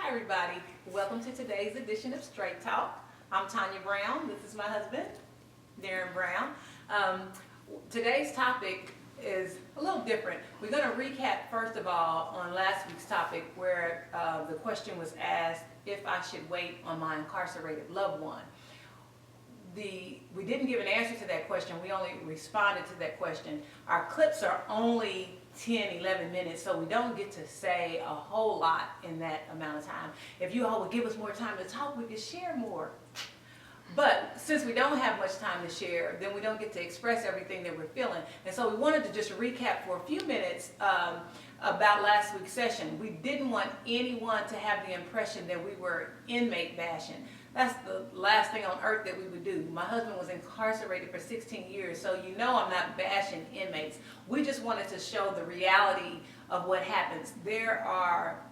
Hi everybody, welcome to today's edition of Straight Talk. I'm Tonya Brown, this is my husband, Darren Brown. Today's topic is a little different. We're going to recap first of all on last week's topic where the question was asked if I should wait on my incarcerated loved one. We didn't give an answer to that question, we only responded to that question. Our clips are only 10-11 minutes, so we don't get to say a whole lot in that amount of time. If you all would give us more time to talk, we could share more. But since we don't have much time to share, then we don't get to express everything that we're feeling. And so we wanted to just recap for a few minutes about last week's session. We didn't want anyone to have the impression that we were inmate bashing. That's the last thing on earth that we would do. My husband was incarcerated for 16 years, so you know I'm not bashing inmates. We just wanted to show the reality of what happens. There are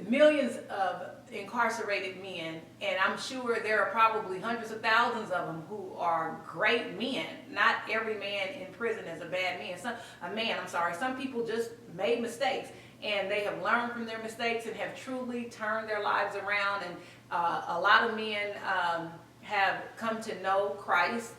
millions of incarcerated men, and I'm sure there are probably hundreds of thousands of them who are great men. Not every man in prison is a bad man. Some people just made mistakes, and they have learned from their mistakes and have truly turned their lives around. And a lot of men have come to know Christ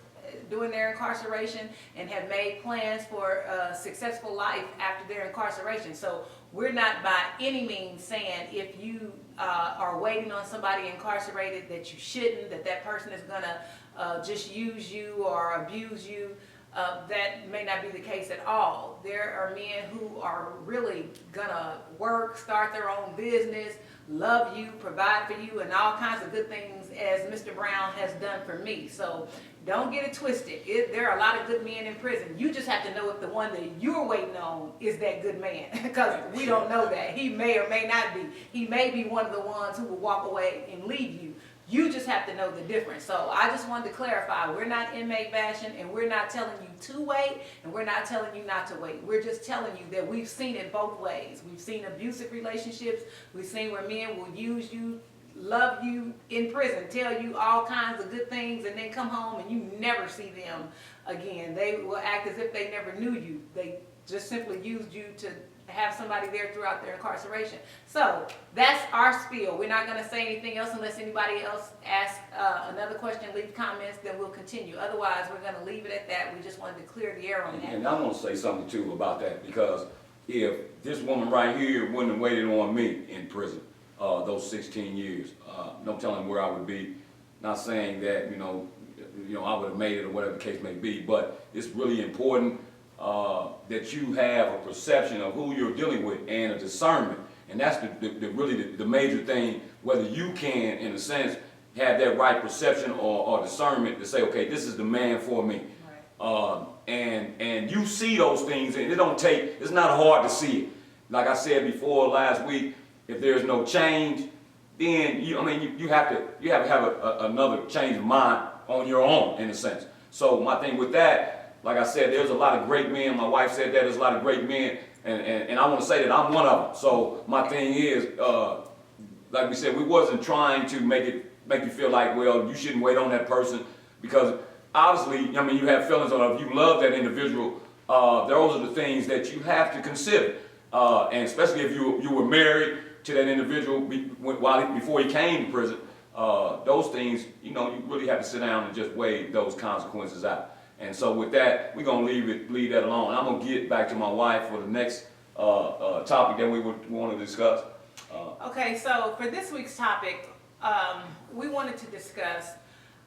during their incarceration and have made plans for a successful life after their incarceration. So we're not by any means saying if you are waiting on somebody incarcerated that you shouldn't, that person is going to just use you or abuse you. That may not be the case at all. There are men who are really going to work, start their own business, love you, provide for you, and all kinds of good things as Mr. Brown has done for me. So don't get it twisted. There are a lot of good men in prison. You just have to know if the one that you're waiting on is that good man, because we don't know that. He may or may not be. He may be one of the ones who will walk away and leave you. You just have to know the difference. So I just wanted to clarify, we're not inmate bashing, and we're not telling you to wait, and we're not telling you not to wait. We're just telling you that we've seen it both ways. We've seen abusive relationships. We've seen where men will use you, love you in prison, tell you all kinds of good things, and then come home and you never see them again. They will act as if they never knew you. They just simply used you to have somebody there throughout their incarceration. So that's our spiel. We're not going to say anything else unless anybody else asks another question, leave comments, then we'll continue. Otherwise, we're going to leave it at that. We just wanted to clear the air on that. And I want to say something too about that, because if this woman right here wouldn't have waited on me in prison those 16 years, no telling where I would be. Not saying that you know I would have made it or whatever the case may be, but it's really important that you have a perception of who you're dealing with and a discernment. And that's really the major thing, whether you can, in a sense, have that right perception or discernment to say, okay, this is the man for me. Right. And you see those things, and it's not hard to see it. Like I said before last week, if there's no change, then you have to have another change of mind on your own, in a sense. So my thing with that, like I said, there's a lot of great men. My wife said that there's a lot of great men, and I want to say that I'm one of them. So my thing is, like we said, we wasn't trying to make you feel like, well, you shouldn't wait on that person, because obviously, you have feelings on if you love that individual. Those are the things that you have to consider, and especially if you were married to that individual before he came to prison. Those things, you really have to sit down and just weigh those consequences out. And so with that, we're going to leave that alone. I'm going to get back to my wife for the next topic that we want to discuss. Okay, so for this week's topic, we wanted to discuss,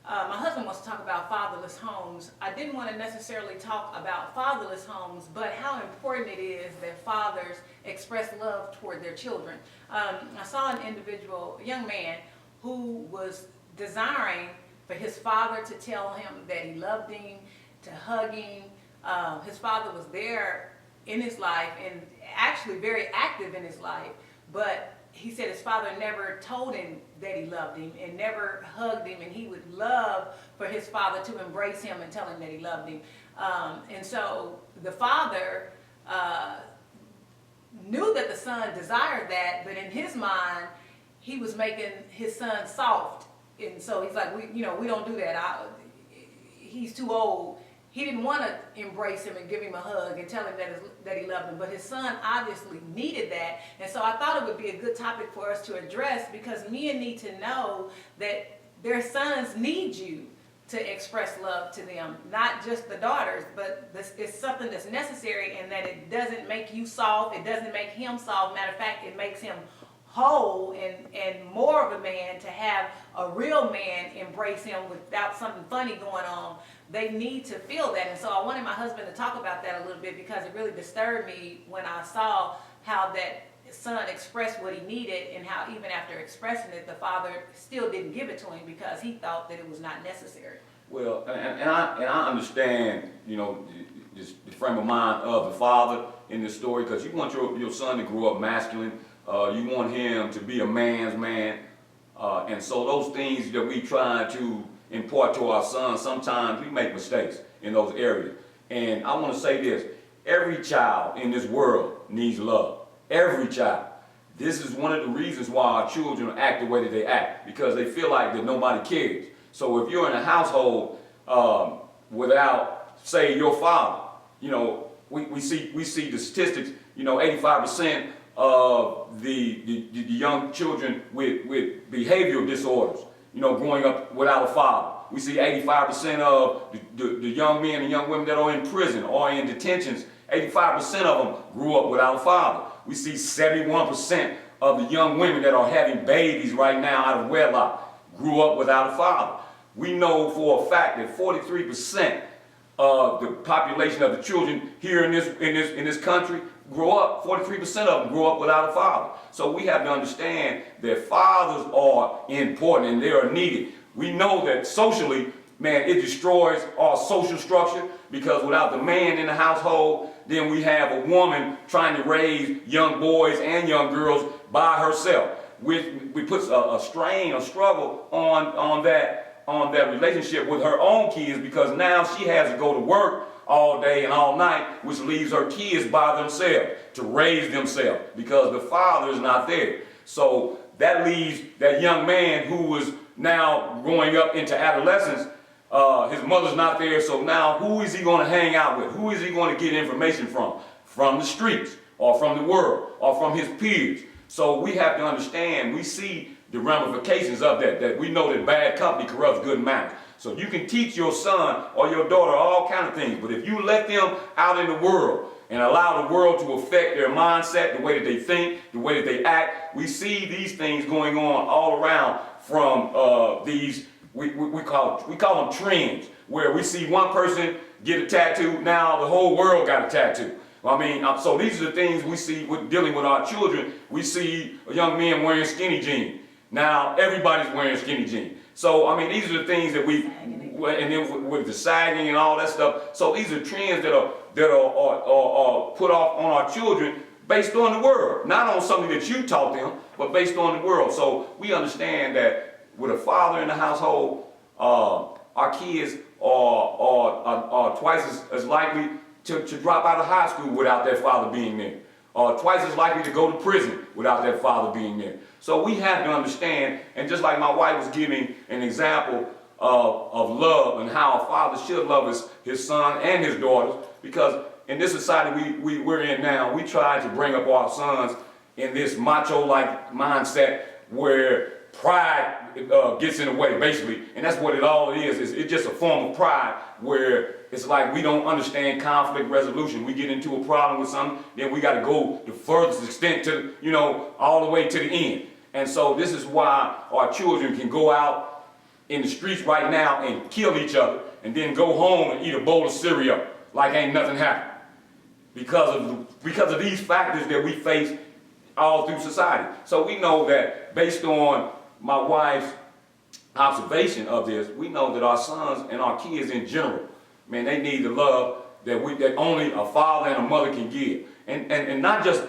my husband wants to talk about fatherless homes. I didn't want to necessarily talk about fatherless homes, but how important it is that fathers express love toward their children. I saw an individual, a young man, who was desiring for his father to tell him that he loved him, to hug him. His father was there in his life and actually very active in his life, but he said his father never told him that he loved him and never hugged him, and he would love for his father to embrace him and tell him that he loved him. And so the father knew that the son desired that, but in his mind, he was making his son soft. And so he's like, we don't do that. He's too old. he didn't want to embrace him and give him a hug and tell him that he loved him, but his son obviously needed that. And so I thought it would be a good topic for us to address, because men need to know that their sons need you to express love to them, not just the daughters, but it's something that's necessary, and that it doesn't make you soft, it doesn't make him soft. Matter of fact, it makes him whole and more of a man, to have a real man embrace him without something funny going on. They need to feel that. And so I wanted my husband to talk about that a little bit, because it really disturbed me when I saw how that son expressed what he needed, and how even after expressing it, the father still didn't give it to him because he thought that it was not necessary. Well, and I understand, you know, the frame of mind of the father in this story, because you want your son to grow up masculine. You want him to be a man's man. And so those things that we try to impart to our sons, sometimes we make mistakes in those areas. And I want to say this: every child in this world needs love. Every child. This is one of the reasons why our children act the way that they act, because they feel like that nobody cares. So if you're in a household without, say, your father, you know, we see the statistics. You know, 85% of the young children with behavioral disorders, you know, growing up without a father. We see 85% of the young men and young women that are in prison or in detentions, 85% of them grew up without a father. We see 71% of the young women that are having babies right now out of wedlock grew up without a father. We know for a fact that 43% of the population of the children here in this country grow up, 43% of them grow up without a father. So we have to understand that fathers are important and they are needed. We know that socially, man, it destroys our social structure, because without the man in the household, then we have a woman trying to raise young boys and young girls by herself. We put a strain, a struggle on that relationship with her own kids, because now she has to go to work all day and all night, which leaves her kids by themselves to raise themselves, because the father is not there. So that leaves that young man who was now growing up into adolescence. His mother's not there, so now who is he going to hang out with? Who is he going to get information from? From the streets, or from the world, or from his peers. So we have to understand, we see the ramifications of that we know that bad company corrupts good manners. So you can teach your son or your daughter all kinds of things, but if you let them out in the world and allow the world to affect their mindset, the way that they think, the way that they act, we see these things going on all around, from these, we call them trends, where we see one person get a tattoo, now the whole world got a tattoo. I mean, so these are the things we see with dealing with our children. We see a young man wearing skinny jeans. Now everybody's wearing skinny jeans. So, I mean, these are the things that and then with the sagging and all that stuff. So these are trends that are put off on our children based on the world. Not on something that you taught them, but based on the world. So we understand that with a father in the household, our kids are twice as likely to drop out of high school without their father being there. Twice as likely to go to prison without their father being there. So we have to understand, and just like my wife was giving an example of love and how a father should love his son and his daughters, because in this society we're in now, we try to bring up our sons in this macho-like mindset where pride gets in the way, basically, and that's what it all is. It's just a form of pride where it's like we don't understand conflict resolution. We get into a problem with something, then we got to go the furthest extent to, you know, all the way to the end. And so this is why our children can go out in the streets right now and kill each other, and then go home and eat a bowl of cereal like ain't nothing happened, because of these factors that we face all through society. So we know that based on my wife's observation of this, we know that our sons and our kids in general, man, they need the love that only a father and a mother can give, and not just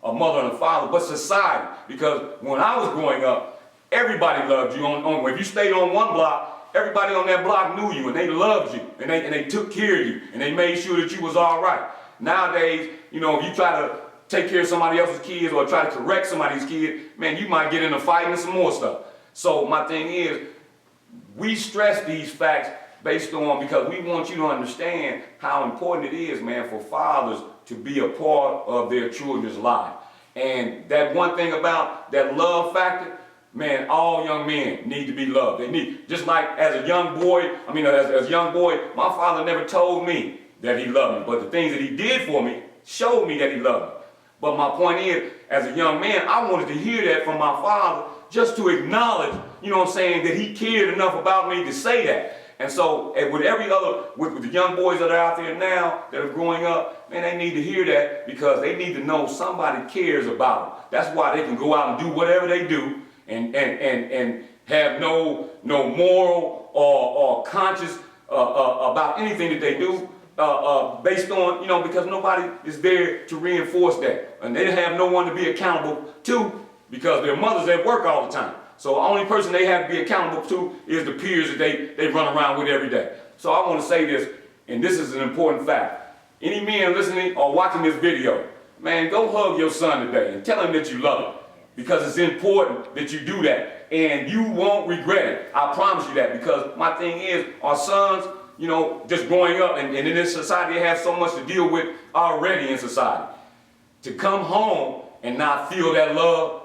a mother and a father, but society. Because when I was growing up, everybody loved you. If you stayed on one block, everybody on that block knew you, and they loved you, and they took care of you, and they made sure that you was all right. Nowadays, you know, if you try to take care of somebody else's kids or try to correct somebody's kid, man, you might get in a fight and some more stuff. So my thing is, we stress these facts based on, because we want you to understand how important it is, man, for fathers to be a part of their children's life. And that one thing about that love factor, man, all young men need to be loved. They need, just like as a young boy, as a young boy, my father never told me that he loved me, but the things that he did for me showed me that he loved me. But my point is, as a young man, I wanted to hear that from my father, just to acknowledge, that he cared enough about me to say that. And so, and with every other, with the young boys that are out there now, that are growing up, man, they need to hear that, because they need to know somebody cares about them. That's why they can go out and do whatever they do, and have no moral or conscience about anything that they do, based on, because nobody is there to reinforce that. And they have no one to be accountable to, because their mother's at work all the time. So the only person they have to be accountable to is the peers that they run around with every day. So I want to say this, and this is an important fact. Any men listening or watching this video, man, go hug your son today and tell him that you love him. Because it's important that you do that. And you won't regret it. I promise you that. Because my thing is, our sons, just growing up, and in this society, they have so much to deal with already in society. To come home and not feel that love,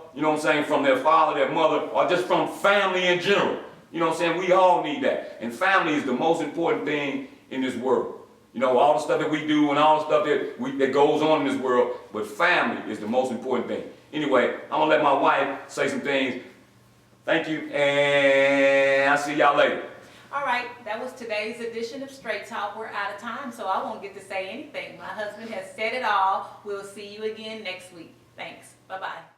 from their father, their mother, or just from family in general. We all need that. And family is the most important thing in this world. All the stuff that we do and all the stuff that goes on in this world, but family is the most important thing. Anyway, I'm going to let my wife say some things. Thank you, and I'll see y'all later. All right, that was today's edition of Straight Talk. We're out of time, so I won't get to say anything. My husband has said it all. We'll see you again next week. Thanks. Bye-bye.